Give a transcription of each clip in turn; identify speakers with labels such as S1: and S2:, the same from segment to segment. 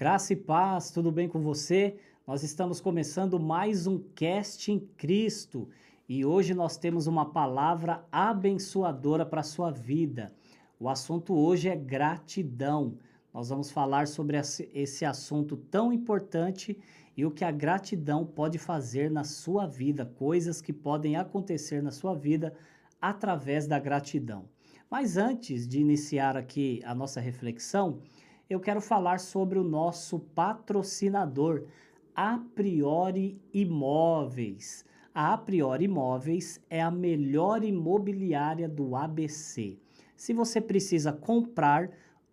S1: Graça e paz, tudo bem com você? Nós estamos começando mais um Cast em Cristo e hoje nós temos uma palavra abençoadora para a sua vida. O assunto hoje é gratidão. Nós vamos falar sobre esse assunto tão importante e o que a gratidão pode fazer na sua vida, coisas que podem acontecer na sua vida através da gratidão. Mas antes de iniciar aqui a nossa reflexão, eu quero falar sobre o nosso patrocinador, A Priori Imóveis. A Priori Imóveis é a melhor imobiliária do ABC. Se você precisa comprar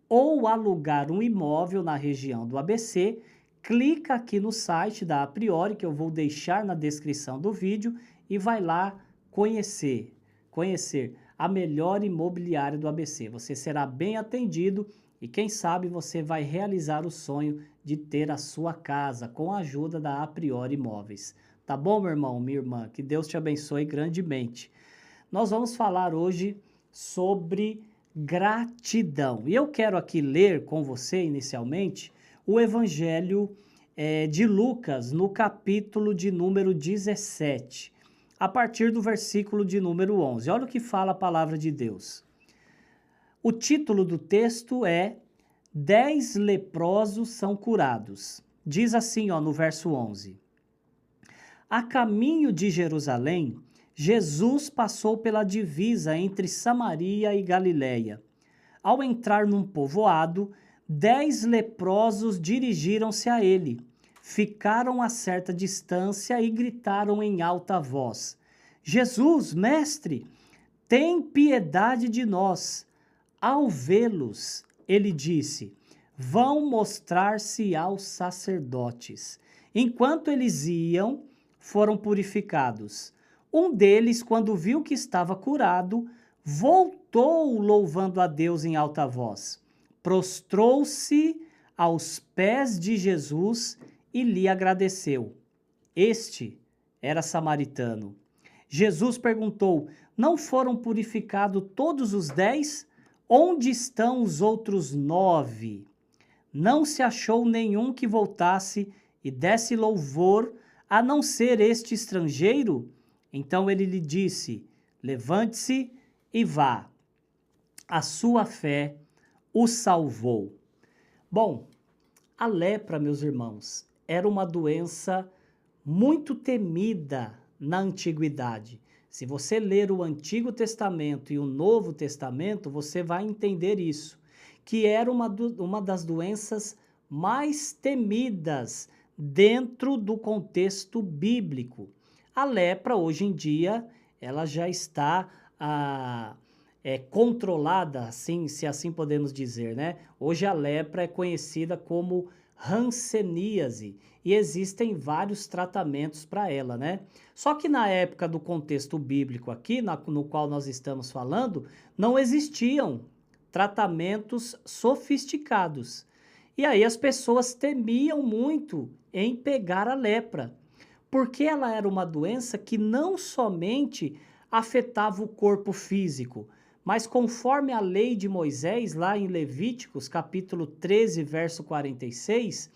S1: ou alugar um imóvel na região do ABC, clica aqui no site da A Priori, que eu vou deixar na descrição do vídeo, e vai lá conhecer a melhor imobiliária do ABC. Você será bem atendido e quem sabe você vai realizar o sonho de ter a sua casa com a ajuda da A Priori Imóveis. Tá bom, meu irmão, minha irmã? Que Deus te abençoe grandemente. Nós vamos falar hoje sobre gratidão. E eu quero aqui ler com você, inicialmente, o Evangelho de Lucas, no capítulo de número 17, a partir do versículo de número 11. Olha o que fala a palavra de Deus. O título do texto é 10 leprosos são curados. Diz assim, no verso 11. A caminho de Jerusalém, Jesus passou pela divisa entre Samaria e Galiléia. Ao entrar num povoado, 10 leprosos dirigiram-se a ele. Ficaram a certa distância e gritaram em alta voz: Jesus, mestre, tem piedade de nós. Ao vê-los, ele disse: vão mostrar-se aos sacerdotes. Enquanto eles iam, foram purificados. Um deles, quando viu que estava curado, voltou louvando a Deus em alta voz. Prostrou-se aos pés de Jesus e lhe agradeceu. Este era samaritano. Jesus perguntou: não foram purificados todos os 10? Onde estão os outros 9? Não se achou nenhum que voltasse e desse louvor, a não ser este estrangeiro? Então ele lhe disse: levante-se e vá. A sua fé o salvou. Bom, a lepra, meus irmãos, era uma doença muito temida na antiguidade. Se você ler o Antigo Testamento e o Novo Testamento, você vai entender isso, que era uma das doenças mais temidas dentro do contexto bíblico. A lepra, hoje em dia, ela já está controlada, assim, se assim podemos dizer, né? Hoje a lepra é conhecida como hanseníase e existem vários tratamentos para ela, né? Só que na época do contexto bíblico aqui, no qual nós estamos falando, não existiam tratamentos sofisticados. E aí as pessoas temiam muito em pegar a lepra, porque ela era uma doença que não somente afetava o corpo físico, mas conforme a lei de Moisés, lá em Levíticos, capítulo 13, verso 46,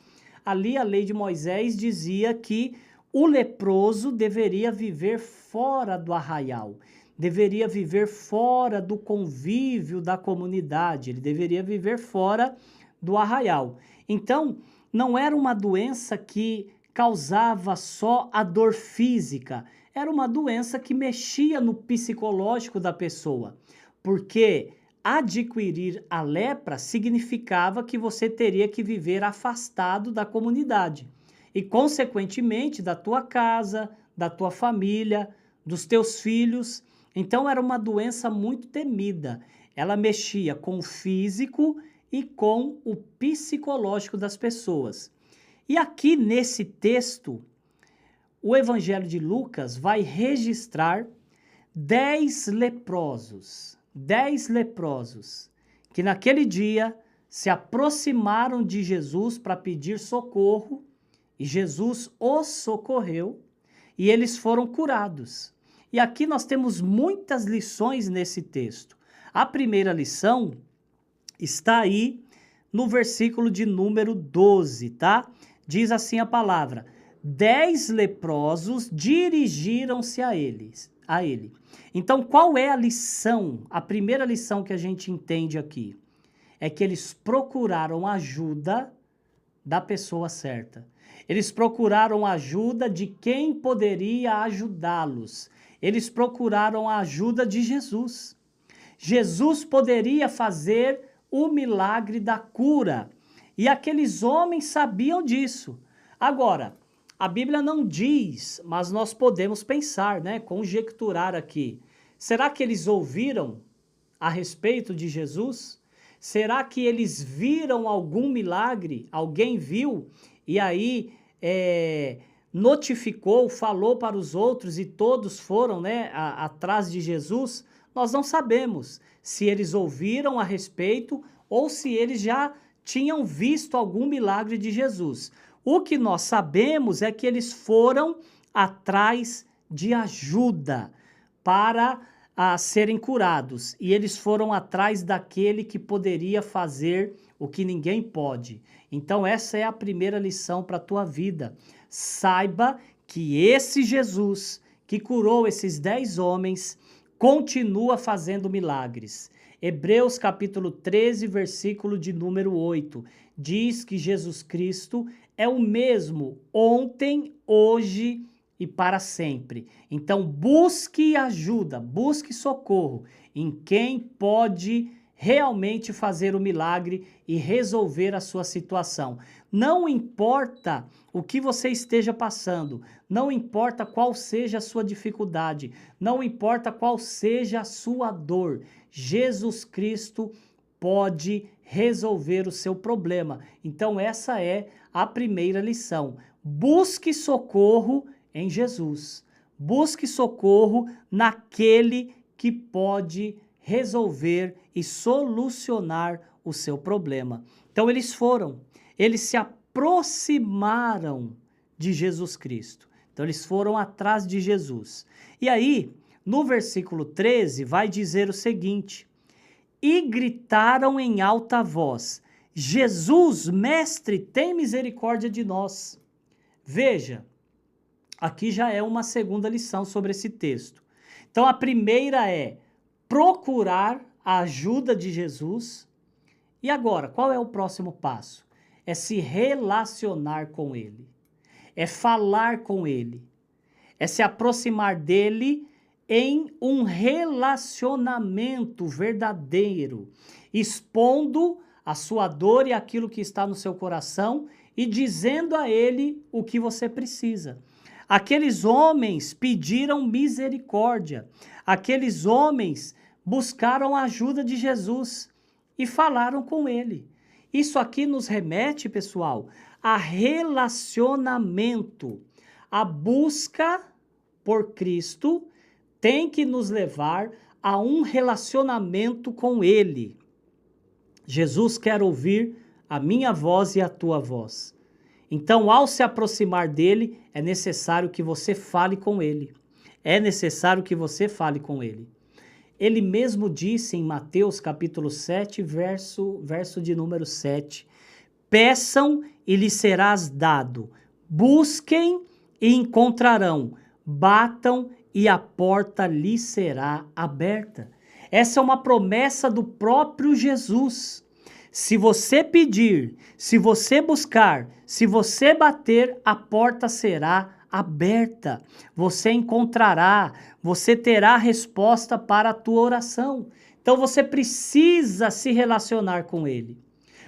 S1: ali a lei de Moisés dizia que o leproso deveria viver fora do arraial, deveria viver fora do convívio da comunidade, ele deveria viver fora do arraial. Então, não era uma doença que causava só a dor física, era uma doença que mexia no psicológico da pessoa, porque adquirir a lepra significava que você teria que viver afastado da comunidade e, consequentemente, da tua casa, da tua família, dos teus filhos. Então, era uma doença muito temida. Ela mexia com o físico e com o psicológico das pessoas. E aqui nesse texto, o Evangelho de Lucas vai registrar 10 leprosos, que naquele dia se aproximaram de Jesus para pedir socorro, e Jesus os socorreu, e eles foram curados. E aqui nós temos muitas lições nesse texto. A primeira lição está aí no versículo de número 12, tá? Diz assim a palavra: 10 leprosos dirigiram-se a ele. Então, qual é a lição? A primeira lição que a gente entende aqui é que eles procuraram ajuda da pessoa certa. Eles procuraram ajuda de quem poderia ajudá-los. Eles procuraram a ajuda de Jesus. Jesus poderia fazer o milagre da cura. E aqueles homens sabiam disso. Agora, a Bíblia não diz, mas nós podemos pensar, né? Conjecturar aqui. Será que eles ouviram a respeito de Jesus? Será que eles viram algum milagre? Alguém viu e aí notificou, falou para os outros e todos foram, né, atrás de Jesus? Nós não sabemos se eles ouviram a respeito ou se eles já tinham visto algum milagre de Jesus. O que nós sabemos é que eles foram atrás de ajuda para serem curados. E eles foram atrás daquele que poderia fazer o que ninguém pode. Então essa é a primeira lição para a tua vida. Saiba que esse Jesus que curou esses 10 homens continua fazendo milagres. Hebreus capítulo 13, versículo de número 8, diz que Jesus Cristo é o mesmo ontem, hoje e para sempre. Então busque ajuda, busque socorro em quem pode realmente fazer o milagre e resolver a sua situação. Não importa o que você esteja passando, não importa qual seja a sua dificuldade, não importa qual seja a sua dor, Jesus Cristo pode resolver o seu problema. Então essa é a primeira lição. Busque socorro em Jesus. Busque socorro naquele que pode resolver e solucionar o seu problema. Então eles se aproximaram de Jesus Cristo. Então eles foram atrás de Jesus. E aí, no versículo 13, vai dizer o seguinte: e gritaram em alta voz: Jesus, mestre, tem misericórdia de nós. Veja, aqui já é uma segunda lição sobre esse texto. Então a primeira é procurar a ajuda de Jesus. E agora, qual é o próximo passo? É se relacionar com ele. É falar com ele. É se aproximar dele em um relacionamento verdadeiro, expondo a sua dor e aquilo que está no seu coração e dizendo a ele o que você precisa. Aqueles homens pediram misericórdia. Aqueles homens buscaram a ajuda de Jesus e falaram com ele. Isso aqui nos remete, pessoal, a relacionamento. A busca por Cristo tem que nos levar a um relacionamento com ele. Jesus quer ouvir a minha voz e a tua voz. Então, ao se aproximar dele, é necessário que você fale com ele. É necessário que você fale com ele. Ele mesmo disse em Mateus capítulo 7, verso de número 7, peçam e lhes serás dado, busquem e encontrarão, batam e a porta lhes será aberta. Essa é uma promessa do próprio Jesus. Se você pedir, se você buscar, se você bater, a porta será aberta. Você encontrará, você terá resposta para a tua oração. Então você precisa se relacionar com ele.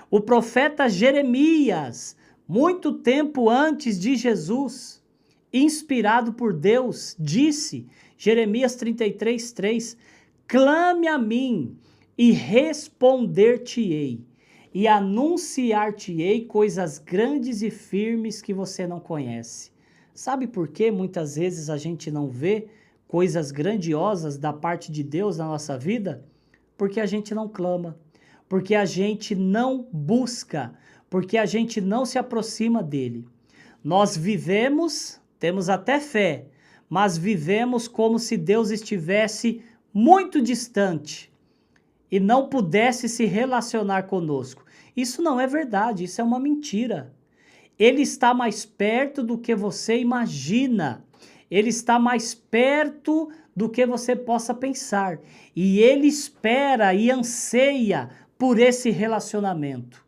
S1: O profeta Jeremias, muito tempo antes de Jesus, inspirado por Deus, disse, Jeremias 33:3, clame a mim e responder-te-ei, e anunciar-te-ei coisas grandes e firmes que você não conhece. Sabe por que muitas vezes a gente não vê coisas grandiosas da parte de Deus na nossa vida? Porque a gente não clama, porque a gente não busca, porque a gente não se aproxima dele. Nós vivemos, temos até fé, mas vivemos como se Deus estivesse muito distante e não pudesse se relacionar conosco. Isso não é verdade, isso é uma mentira. Ele está mais perto do que você imagina. Ele está mais perto do que você possa pensar. E ele espera e anseia por esse relacionamento.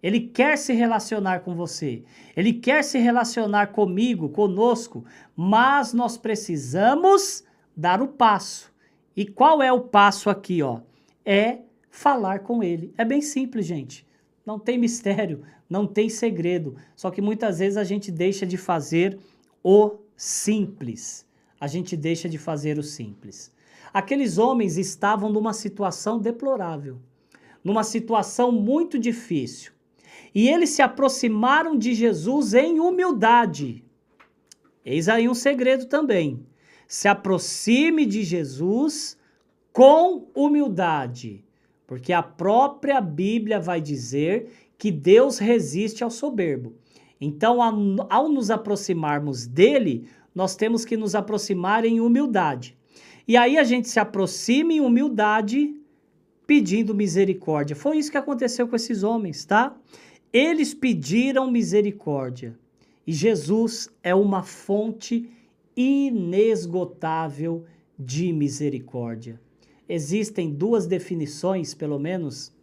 S1: Ele quer se relacionar com você. Ele quer se relacionar comigo, conosco. Mas nós precisamos dar o passo. E qual é o passo aqui, ó? É falar com ele. É bem simples, gente. Não tem mistério, não tem segredo. Só que muitas vezes a gente deixa de fazer o simples. A gente deixa de fazer o simples. Aqueles homens estavam numa situação deplorável, numa situação muito difícil. E eles se aproximaram de Jesus em humildade. Eis aí um segredo também. Se aproxime de Jesus com humildade, porque a própria Bíblia vai dizer que Deus resiste ao soberbo. Então, ao nos aproximarmos dele, nós temos que nos aproximar em humildade. E aí a gente se aproxima em humildade, pedindo misericórdia. Foi isso que aconteceu com esses homens, tá? Eles pediram misericórdia. E Jesus é uma fonte inesgotável de misericórdia. Existem duas definições, pelo menos,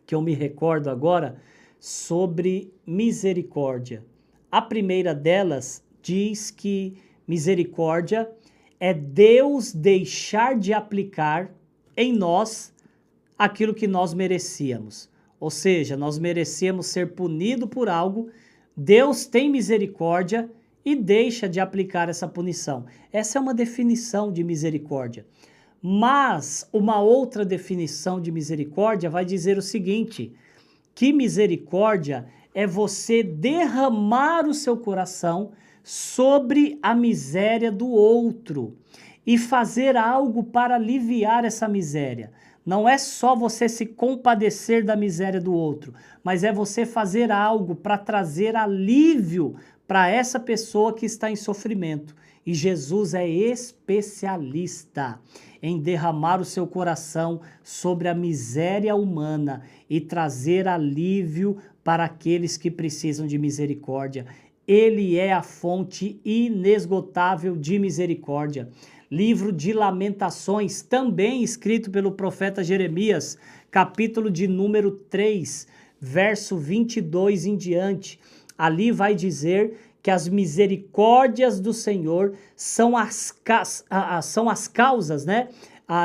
S1: que eu me recordo agora, sobre misericórdia. A primeira delas diz que misericórdia é Deus deixar de aplicar em nós aquilo que nós merecíamos. Ou seja, nós merecíamos ser punidos por algo, Deus tem misericórdia e deixa de aplicar essa punição. Essa é uma definição de misericórdia. Mas uma outra definição de misericórdia vai dizer o seguinte, que misericórdia é você derramar o seu coração sobre a miséria do outro e fazer algo para aliviar essa miséria. Não é só você se compadecer da miséria do outro, mas é você fazer algo para trazer alívio para essa pessoa que está em sofrimento. E Jesus é especialista em derramar o seu coração sobre a miséria humana e trazer alívio para aqueles que precisam de misericórdia. Ele é a fonte inesgotável de misericórdia. Livro de Lamentações, também escrito pelo profeta Jeremias, capítulo de número 3, verso 22 em diante. Ali vai dizer que as misericórdias do Senhor são as causas, né,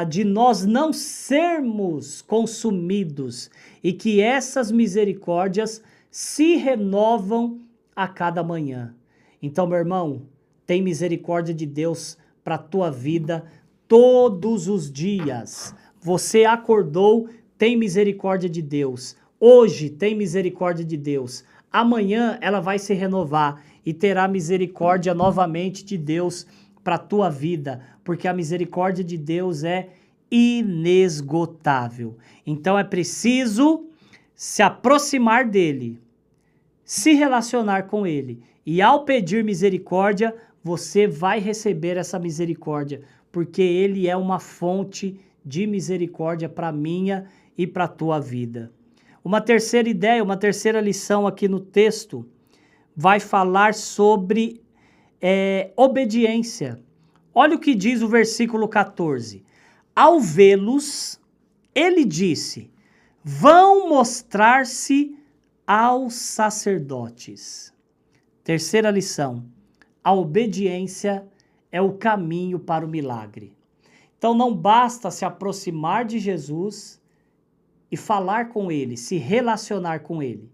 S1: de nós não sermos consumidos e que essas misericórdias se renovam a cada manhã. Então, meu irmão, tem misericórdia de Deus para a tua vida todos os dias. Você acordou, tem misericórdia de Deus. Hoje tem misericórdia de Deus. Amanhã ela vai se renovar e terá misericórdia novamente de Deus para a tua vida, porque a misericórdia de Deus é inesgotável. Então é preciso se aproximar dele, se relacionar com ele, e ao pedir misericórdia, você vai receber essa misericórdia, porque ele é uma fonte de misericórdia para a minha e para a tua vida. Uma terceira ideia, uma terceira lição aqui no texto, vai falar sobre obediência. Olha o que diz o versículo 14. Ao vê-los, ele disse, vão mostrar-se aos sacerdotes. Terceira lição, a obediência é o caminho para o milagre. Então não basta se aproximar de Jesus e falar com ele, se relacionar com ele.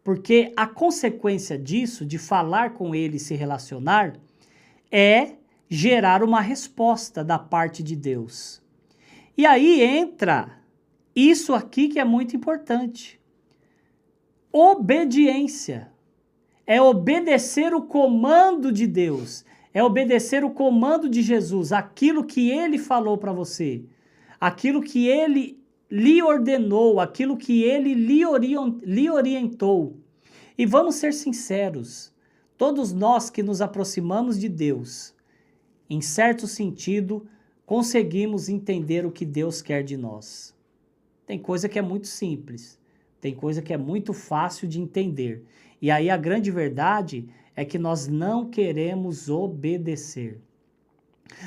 S1: Porque a consequência disso, de falar com ele e se relacionar, é gerar uma resposta da parte de Deus. E aí entra isso aqui que é muito importante. Obediência. É obedecer o comando de Deus. É obedecer o comando de Jesus, aquilo que ele falou para você, aquilo que ele lhe ordenou, aquilo que ele lhe orientou. E vamos ser sinceros, todos nós que nos aproximamos de Deus, em certo sentido, conseguimos entender o que Deus quer de nós. Tem coisa que é muito simples, tem coisa que é muito fácil de entender. E aí a grande verdade é que nós não queremos obedecer.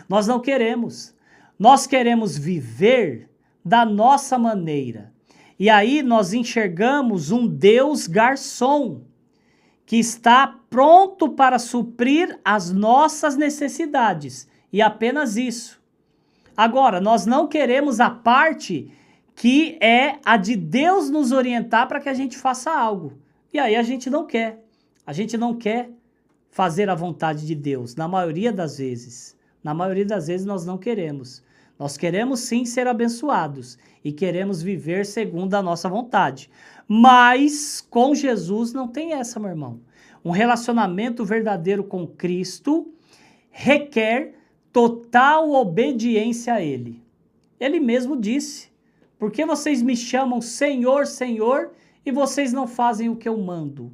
S1: Nós não queremos. Nós queremos viver da nossa maneira. E aí nós enxergamos um Deus garçom, que está pronto para suprir as nossas necessidades. E apenas isso. Agora, nós não queremos a parte que é a de Deus nos orientar para que a gente faça algo. E aí a gente não quer. A gente não quer fazer a vontade de Deus, na maioria das vezes. Na maioria das vezes nós não queremos. Nós queremos sim ser abençoados e queremos viver segundo a nossa vontade. Mas com Jesus não tem essa, meu irmão. Um relacionamento verdadeiro com Cristo requer total obediência a Ele. Ele mesmo disse: por que vocês me chamam Senhor, Senhor, e vocês não fazem o que eu mando?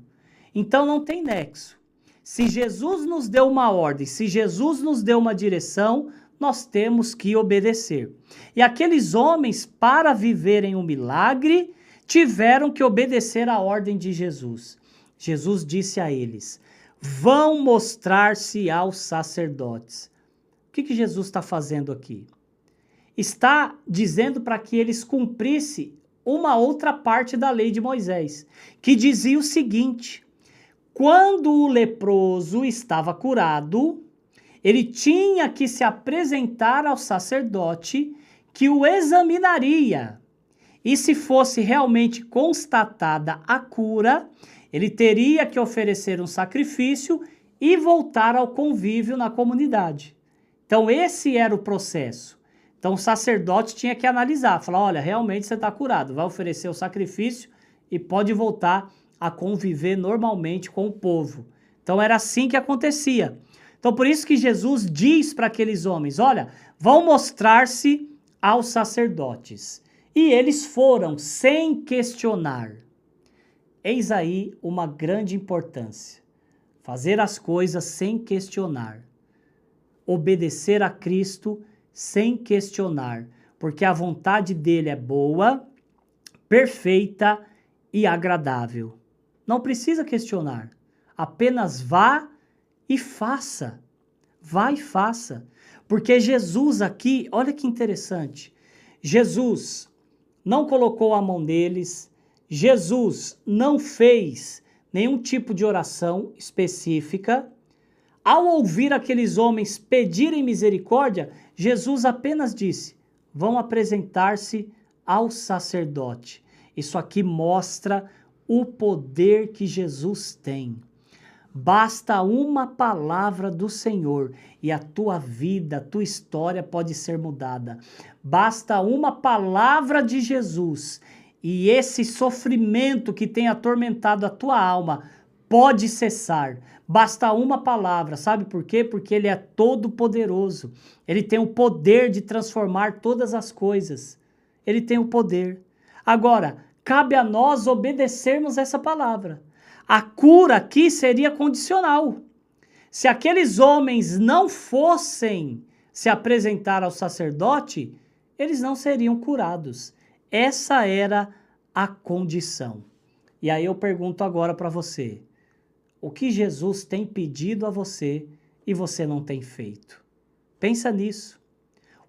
S1: Então não tem nexo. Se Jesus nos deu uma ordem, se Jesus nos deu uma direção, nós temos que obedecer. E aqueles homens, para viverem um milagre, tiveram que obedecer à ordem de Jesus. Jesus disse a eles: vão mostrar-se aos sacerdotes. O que Jesus está fazendo aqui? Está dizendo para que eles cumprissem uma outra parte da lei de Moisés, que dizia o seguinte: quando o leproso estava curado, ele tinha que se apresentar ao sacerdote, que o examinaria. E se fosse realmente constatada a cura, ele teria que oferecer um sacrifício e voltar ao convívio na comunidade. Então esse era o processo. Então o sacerdote tinha que analisar, falar: olha, realmente você está curado, vai oferecer o sacrifício e pode voltar a conviver normalmente com o povo. Então era assim que acontecia. Então por isso que Jesus diz para aqueles homens: olha, vão mostrar-se aos sacerdotes. E eles foram sem questionar. Eis aí uma grande importância. Fazer as coisas sem questionar. Obedecer a Cristo sem questionar, porque a vontade dele é boa, perfeita e agradável. Não precisa questionar, apenas vá e faça. Vá e faça. Porque Jesus aqui, olha que interessante, Jesus não colocou a mão neles, Jesus não fez nenhum tipo de oração específica. Ao ouvir aqueles homens pedirem misericórdia, Jesus apenas disse: vão apresentar-se ao sacerdote. Isso aqui mostra o poder que Jesus tem. Basta uma palavra do Senhor e a tua vida, a tua história pode ser mudada. Basta uma palavra de Jesus e esse sofrimento que tem atormentado a tua alma pode cessar. Basta uma palavra, sabe por quê? Porque Ele é todo poderoso. Ele tem o poder de transformar todas as coisas. Ele tem o poder. Agora, cabe a nós obedecermos essa palavra. A cura aqui seria condicional. Se aqueles homens não fossem se apresentar ao sacerdote, eles não seriam curados. Essa era a condição. E aí eu pergunto agora para você: o que Jesus tem pedido a você e você não tem feito? Pensa nisso.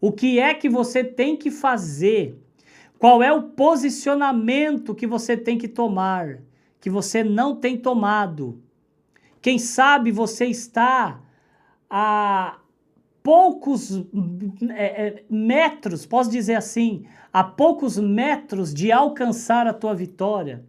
S1: O que é que você tem que fazer? Qual é o posicionamento que você tem que tomar, que você não tem tomado? Quem sabe você está a poucos metros, posso dizer assim, a poucos metros de alcançar a tua vitória.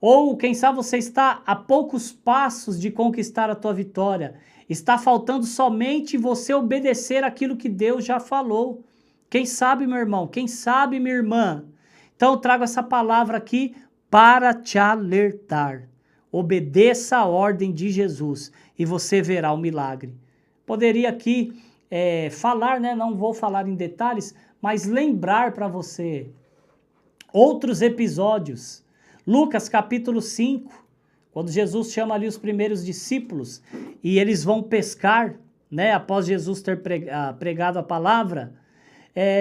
S1: Ou quem sabe você está a poucos passos de conquistar a tua vitória. Está faltando somente você obedecer aquilo que Deus já falou. Quem sabe, meu irmão? Quem sabe, minha irmã? Então eu trago essa palavra aqui para te alertar. Obedeça a ordem de Jesus e você verá o milagre. Poderia aqui falar, né? Não vou falar em detalhes, mas lembrar para você outros episódios. Lucas capítulo 5, quando Jesus chama ali os primeiros discípulos e eles vão pescar, né? Após Jesus ter pregado a palavra,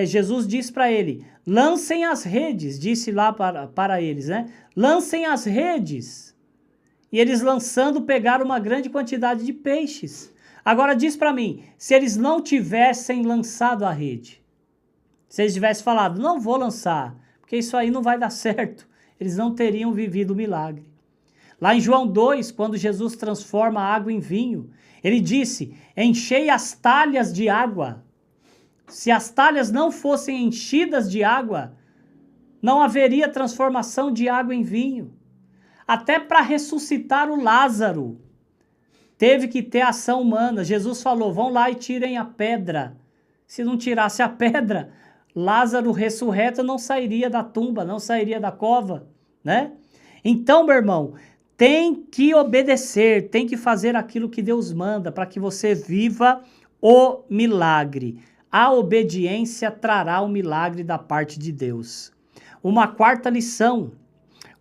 S1: Jesus diz para ele, lancem as redes, disse lá para eles, né? Lancem as redes. E eles lançando pegaram uma grande quantidade de peixes. Agora diz para mim, se eles não tivessem lançado a rede, se eles tivessem falado, não vou lançar, porque isso aí não vai dar certo, eles não teriam vivido o milagre. Lá em João 2, quando Jesus transforma a água em vinho, ele disse, enchei as talhas de água. Se as talhas não fossem enchidas de água, não haveria transformação de água em vinho. Até para ressuscitar o Lázaro, teve que ter ação humana. Jesus falou, vão lá e tirem a pedra. Se não tirasse a pedra, Lázaro ressurreto não sairia da tumba, não sairia da cova, né? Então, meu irmão, tem que obedecer, tem que fazer aquilo que Deus manda para que você viva o milagre. A obediência trará o milagre da parte de Deus. Uma quarta lição,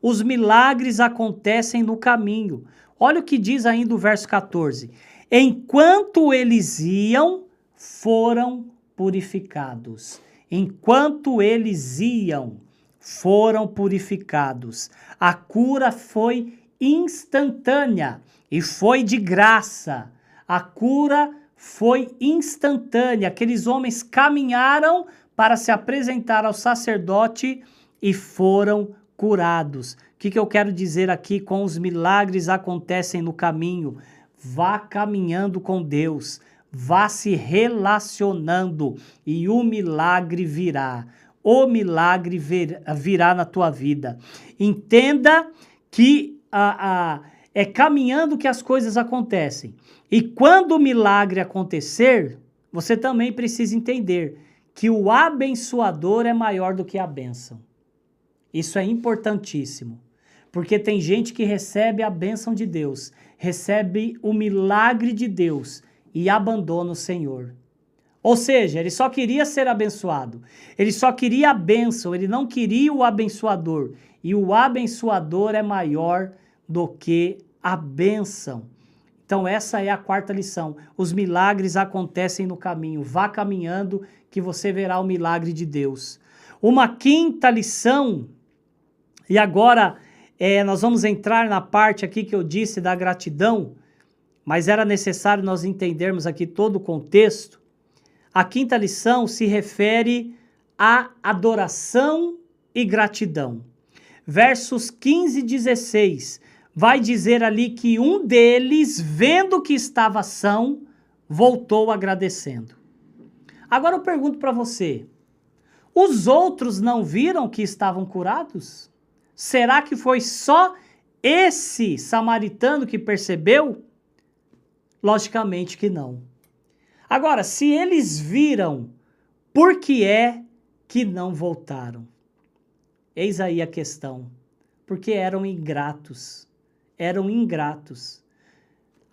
S1: os milagres acontecem no caminho. Olha o que diz ainda o verso 14. Enquanto eles iam, foram purificados. Enquanto eles iam, foram purificados. A cura foi instantânea e foi de graça. A cura foi instantânea. Aqueles homens caminharam para se apresentar ao sacerdote e foram curados. O que eu quero dizer aqui com os milagres acontecem no caminho? Vá caminhando com Deus, vá se relacionando e o milagre virá. O milagre virá na tua vida. Entenda que é caminhando que as coisas acontecem. E quando o milagre acontecer, você também precisa entender que o abençoador é maior do que a bênção. Isso é importantíssimo, porque tem gente que recebe a bênção de Deus, recebe o milagre de Deus e abandona o Senhor. Ou seja, ele só queria ser abençoado, ele só queria a bênção, ele não queria o abençoador. E o abençoador é maior do que a bênção. Então essa é a quarta lição. Os milagres acontecem no caminho. Vá caminhando que você verá o milagre de Deus. Uma quinta lição, e agora nós vamos entrar na parte aqui que eu disse da gratidão, mas era necessário nós entendermos aqui todo o contexto. A quinta lição se refere à adoração e gratidão. Versos 15 e 16, vai dizer ali que um deles, vendo que estava são, voltou agradecendo. Agora eu pergunto para você, os outros não viram que estavam curados? Será que foi só esse samaritano que percebeu? Logicamente que não. Agora, se eles viram, por que é que não voltaram? Eis aí a questão. Porque eram ingratos. Eram ingratos.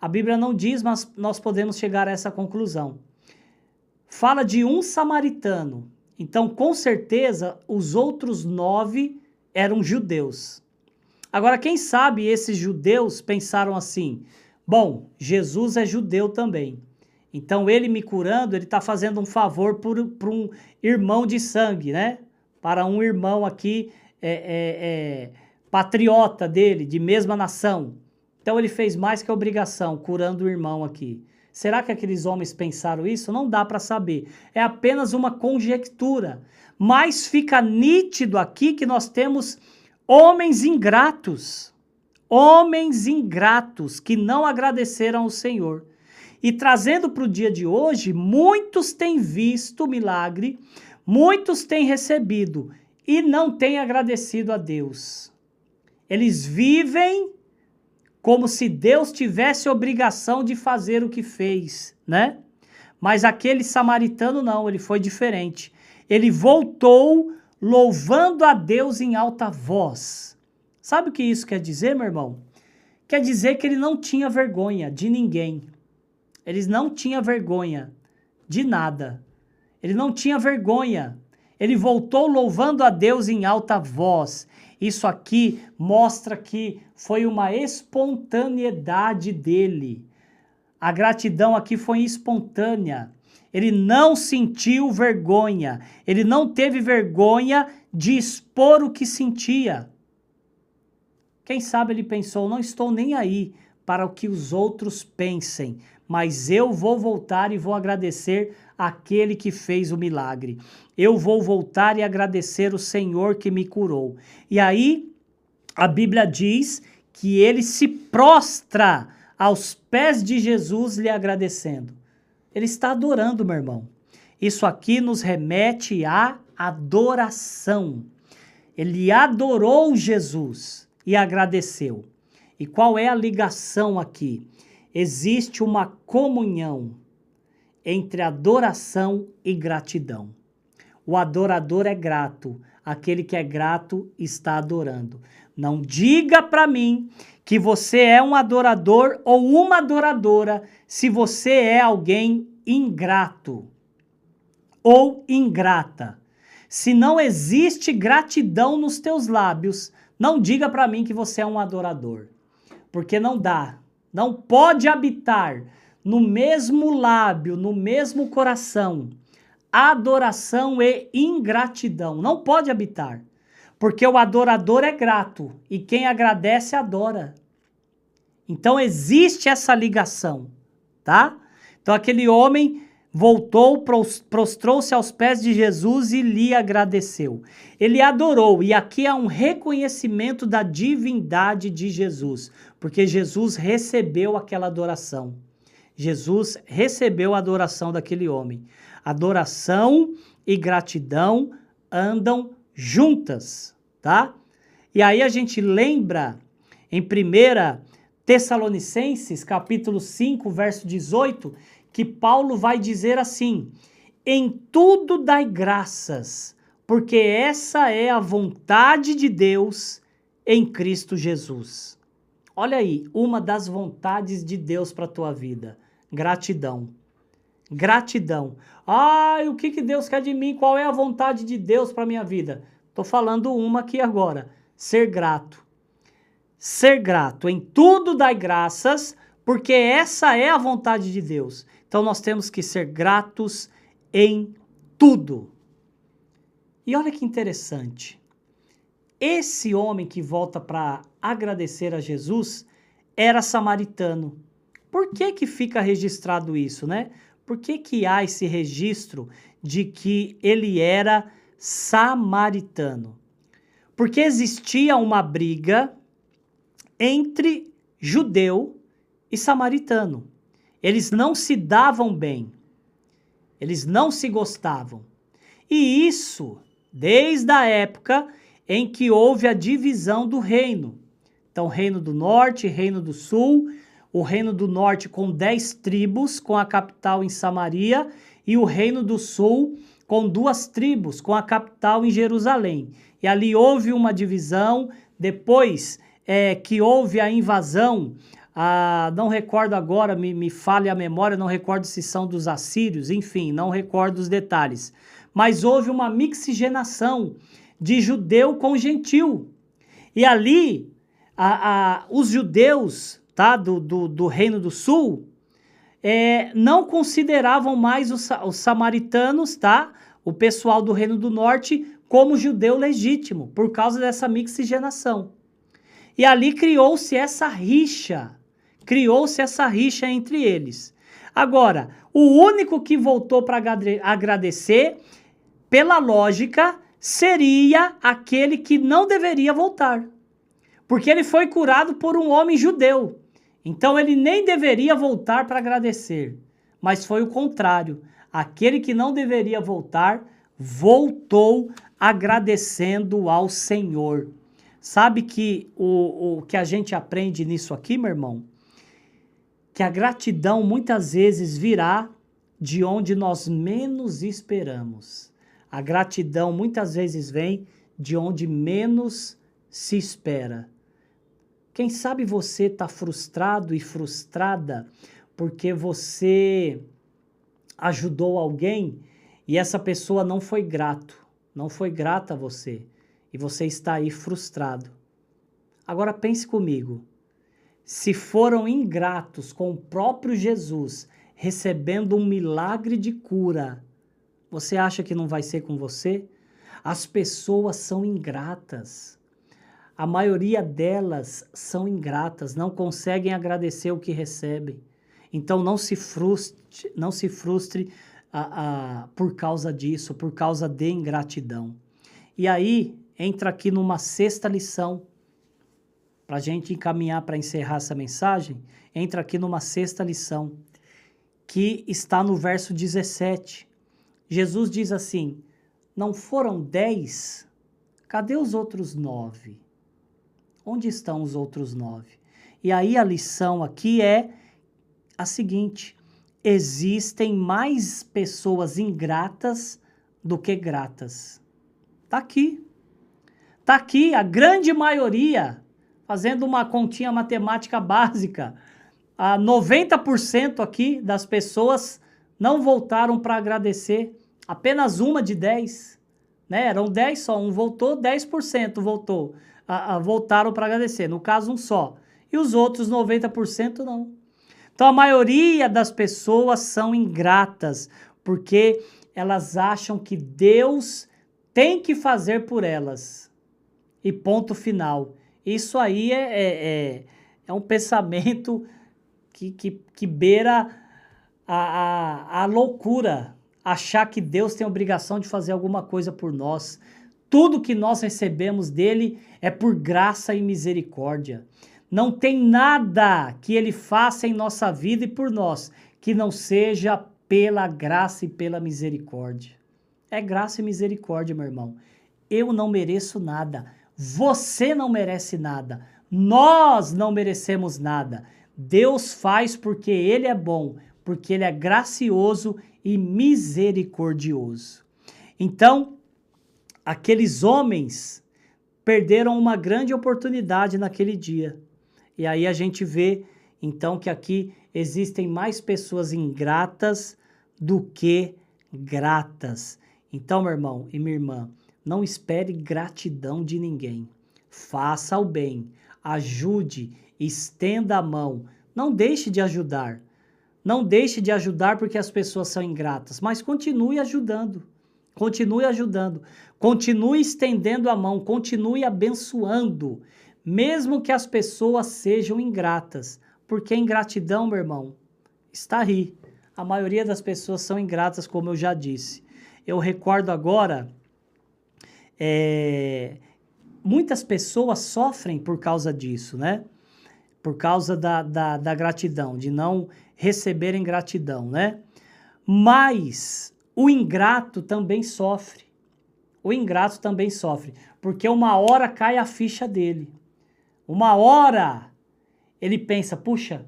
S1: A Bíblia não diz, mas nós podemos chegar a essa conclusão. Fala de um samaritano. Então, com certeza, os outros 9 eram judeus. Agora, quem sabe esses judeus pensaram assim, bom, Jesus é judeu também. Então, ele me curando, ele está fazendo um favor para um irmão de sangue, né? Para um irmão aqui, patriota dele, de mesma nação. Então, ele fez mais que a obrigação, curando o irmão aqui. Será que aqueles homens pensaram isso? Não dá para saber. É apenas uma conjectura. Mas fica nítido aqui que nós temos homens ingratos. Homens ingratos que não agradeceram ao Senhor. E trazendo para o dia de hoje, muitos têm visto o milagre, muitos têm recebido e não têm agradecido a Deus. Eles vivem como se Deus tivesse obrigação de fazer o que fez, né? Mas aquele samaritano não, ele foi diferente. Ele voltou louvando a Deus em alta voz. Sabe o que isso quer dizer, meu irmão? Quer dizer que ele não tinha vergonha de ninguém. Ele não tinha vergonha de nada. Ele não tinha vergonha. Ele voltou louvando a Deus em alta voz. Isso aqui mostra que foi uma espontaneidade dele. A gratidão aqui foi espontânea. Ele não sentiu vergonha. Ele não teve vergonha de expor o que sentia. Quem sabe ele pensou, não estou nem aí para o que os outros pensem, mas eu vou voltar e vou agradecer aquele que fez o milagre. Eu vou voltar e agradecer o Senhor que me curou. E aí, a Bíblia diz que ele se prostra aos pés de Jesus lhe agradecendo. Ele está adorando, meu irmão. Isso aqui nos remete à adoração. Ele adorou Jesus e agradeceu. E qual é a ligação aqui? Existe uma comunhão entre adoração e gratidão. O adorador é grato, aquele que é grato está adorando. Não diga para mim que você é um adorador ou uma adoradora se você é alguém ingrato ou ingrata. Se não existe gratidão nos teus lábios, não diga para mim que você é um adorador. Porque não dá, não pode habitar no mesmo lábio, no mesmo coração, adoração e ingratidão. Não pode habitar, porque o adorador é grato e quem agradece adora. Então existe essa ligação, tá? Então aquele homem voltou, prostrou-se aos pés de Jesus e lhe agradeceu. Ele adorou, e aqui há um reconhecimento da divindade de Jesus, porque Jesus recebeu aquela adoração. Jesus recebeu a adoração daquele homem. Adoração e gratidão andam juntas, tá? E aí a gente lembra em 1 Tessalonicenses, capítulo 5, verso 18, que Paulo vai dizer assim: em tudo dai graças, porque essa é a vontade de Deus em Cristo Jesus. Olha aí, uma das vontades de Deus para a tua vida, gratidão. Gratidão. Ai, o que Deus quer de mim? Qual é a vontade de Deus para a minha vida? Estou falando uma aqui agora, ser grato. Ser grato, em tudo dai graças, porque essa é a vontade de Deus. Então nós temos que ser gratos em tudo. E olha que interessante. Esse homem que volta para agradecer a Jesus era samaritano. Por que fica registrado isso, né? Por que há esse registro de que ele era samaritano? Porque existia uma briga entre judeu e samaritano. Eles não se davam bem. Eles não se gostavam. E isso desde a época em que houve a divisão do reino. Então, Reino do Norte, Reino do Sul, o Reino do Norte com 10 tribos, com a capital em Samaria, e o Reino do Sul com 2 tribos, com a capital em Jerusalém. E ali houve uma divisão, depois que houve a invasão, não recordo agora, me falha a memória, não recordo se são dos assírios, enfim, não recordo os detalhes. Mas houve uma mixigenação de judeu com gentil. E ali, os judeus, tá, do Reino do Sul, não consideravam mais os samaritanos, tá, o pessoal do Reino do Norte, como judeu legítimo, por causa dessa mixigenação. E ali criou-se essa rixa entre eles. Agora, o único que voltou para agradecer, pela lógica, seria aquele que não deveria voltar. Porque ele foi curado por um homem judeu. Então ele nem deveria voltar para agradecer. Mas foi o contrário. Aquele que não deveria voltar, voltou agradecendo ao Senhor. Sabe que o que a gente aprende nisso aqui, meu irmão? Que a gratidão muitas vezes virá de onde nós menos esperamos. A gratidão muitas vezes vem de onde menos se espera. Quem sabe você está frustrado e frustrada porque você ajudou alguém e essa pessoa não foi grata a você. E você está aí frustrado. Agora pense comigo. Se foram ingratos com o próprio Jesus, recebendo um milagre de cura, você acha que não vai ser com você? As pessoas são ingratas. A maioria delas são ingratas, não conseguem agradecer o que recebem. Então não se frustre por causa disso, por causa de ingratidão. E aí entra aqui numa sexta lição, para a gente encaminhar para encerrar essa mensagem, entra aqui numa sexta lição, que está no verso 17. Jesus diz assim, não foram 10? Cadê os outros 9? Onde estão os outros 9? E aí a lição aqui é a seguinte, existem mais pessoas ingratas do que gratas. Tá aqui a grande maioria, fazendo uma continha matemática básica, 90% aqui das pessoas não voltaram para agradecer, apenas uma de 10, né? Eram 10 só, um voltou, 10% voltou, voltaram para agradecer, no caso um só, e os outros 90% não. Então a maioria das pessoas são ingratas, porque elas acham que Deus tem que fazer por elas, e ponto final. Isso aí é um pensamento que beira a loucura, achar que Deus tem a obrigação de fazer alguma coisa por nós. Tudo que nós recebemos dele é por graça e misericórdia. Não tem nada que ele faça em nossa vida e por nós que não seja pela graça e pela misericórdia. É graça e misericórdia, meu irmão. Eu não mereço nada. Você não merece nada. Nós não merecemos nada. Deus faz porque ele é bom, porque ele é gracioso e misericordioso. Então, aqueles homens perderam uma grande oportunidade naquele dia. E aí a gente vê, então, que aqui existem mais pessoas ingratas do que gratas. Então, meu irmão e minha irmã, não espere gratidão de ninguém. Faça o bem, ajude, estenda a mão. Não deixe de ajudar. Não deixe de ajudar porque as pessoas são ingratas, mas continue ajudando. Continue ajudando. Continue estendendo a mão, continue abençoando, mesmo que as pessoas sejam ingratas. Porque ingratidão, meu irmão, está aí. A maioria das pessoas são ingratas, como eu já disse. Eu recordo agora, muitas pessoas sofrem por causa disso, né? Por causa da gratidão, de não receberem gratidão, né? Mas o ingrato também sofre. O ingrato também sofre, porque uma hora cai a ficha dele. Uma hora ele pensa, puxa,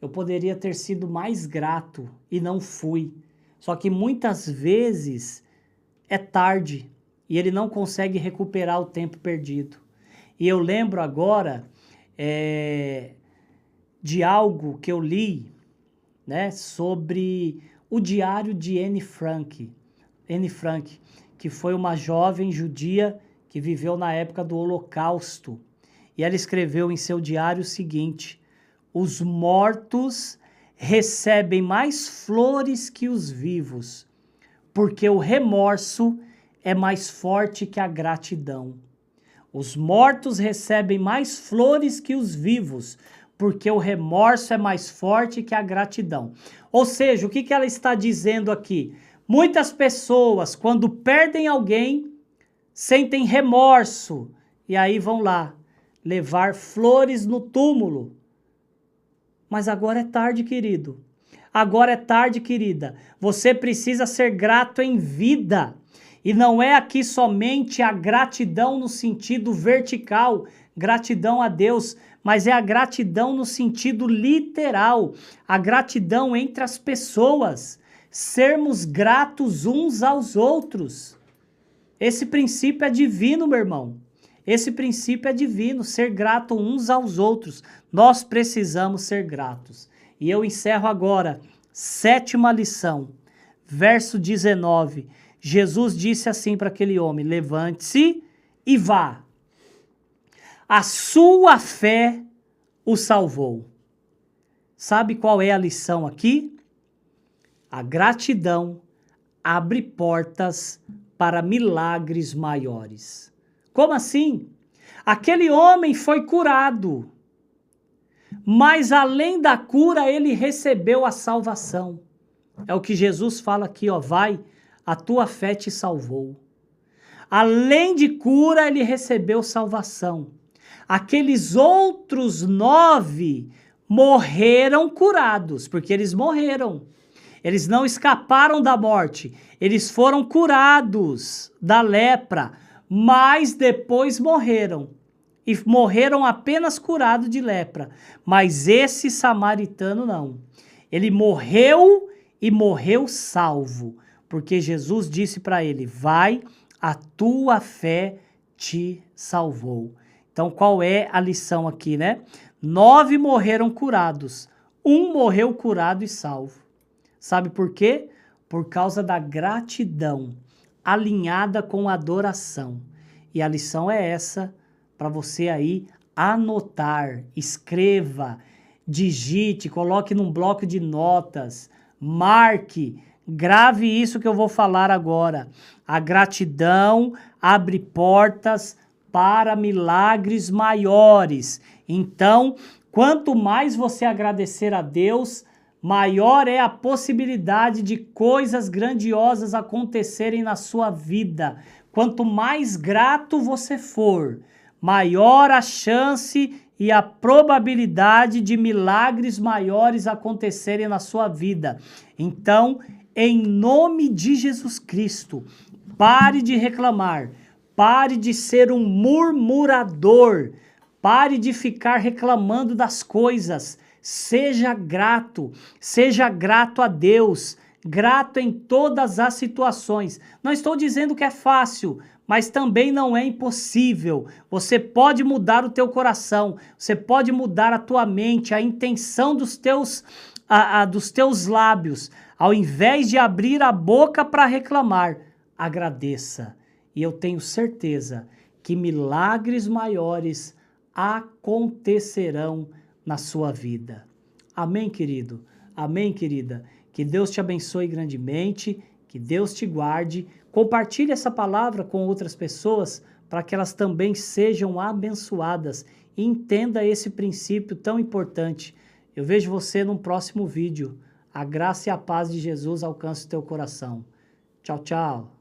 S1: eu poderia ter sido mais grato e não fui. Só que muitas vezes é tarde e ele não consegue recuperar o tempo perdido. E eu lembro agora de algo que eu li, né, sobre o diário de Anne Frank. Anne Frank, que foi uma jovem judia que viveu na época do Holocausto. E ela escreveu em seu diário o seguinte, os mortos recebem mais flores que os vivos, porque o remorso é mais forte que a gratidão. Os mortos recebem mais flores que os vivos, porque o remorso é mais forte que a gratidão. Ou seja, o que ela está dizendo aqui? Muitas pessoas, quando perdem alguém, sentem remorso, e aí vão lá, levar flores no túmulo. Mas agora é tarde, querido. Agora é tarde, querida. Você precisa ser grato em vida. E não é aqui somente a gratidão no sentido vertical, gratidão a Deus, mas é a gratidão no sentido literal, a gratidão entre as pessoas, sermos gratos uns aos outros. Esse princípio é divino, meu irmão. Esse princípio é divino, ser grato uns aos outros. Nós precisamos ser gratos. E eu encerro agora, 7ª lição, verso 19. Jesus disse assim para aquele homem, levante-se e vá. A sua fé o salvou. Sabe qual é a lição aqui? A gratidão abre portas para milagres maiores. Como assim? Aquele homem foi curado, mas além da cura, ele recebeu a salvação. É o que Jesus fala aqui, ó, vai, a tua fé te salvou. Além de cura, ele recebeu salvação. Aqueles outros 9 morreram curados, porque eles morreram. Eles não escaparam da morte, eles foram curados da lepra, mas depois morreram. E morreram apenas curados de lepra. Mas esse samaritano não. Ele morreu e morreu salvo, porque Jesus disse para ele, vai, a tua fé te salvou. Então qual é a lição aqui, né? 9 morreram curados, 1 morreu curado e salvo. Sabe por quê? Por causa da gratidão, alinhada com a adoração. E a lição é essa, para você aí anotar, escreva, digite, coloque num bloco de notas, marque, grave isso que eu vou falar agora. A gratidão abre portas para milagres maiores. Então, quanto mais você agradecer a Deus, maior é a possibilidade de coisas grandiosas acontecerem na sua vida. Quanto mais grato você for, maior a chance e a probabilidade de milagres maiores acontecerem na sua vida. Então, em nome de Jesus Cristo, pare de reclamar, pare de ser um murmurador, pare de ficar reclamando das coisas. Seja grato a Deus, grato em todas as situações. Não estou dizendo que é fácil, mas também não é impossível. Você pode mudar o teu coração, você pode mudar a tua mente, a intenção dos teus lábios. Ao invés de abrir a boca para reclamar, agradeça. E eu tenho certeza que milagres maiores acontecerão na sua vida. Amém, querido? Amém, querida? Que Deus te abençoe grandemente, que Deus te guarde. Compartilhe essa palavra com outras pessoas para que elas também sejam abençoadas e entenda esse princípio tão importante. Eu vejo você num próximo vídeo. A graça e a paz de Jesus alcance o teu coração. Tchau, tchau.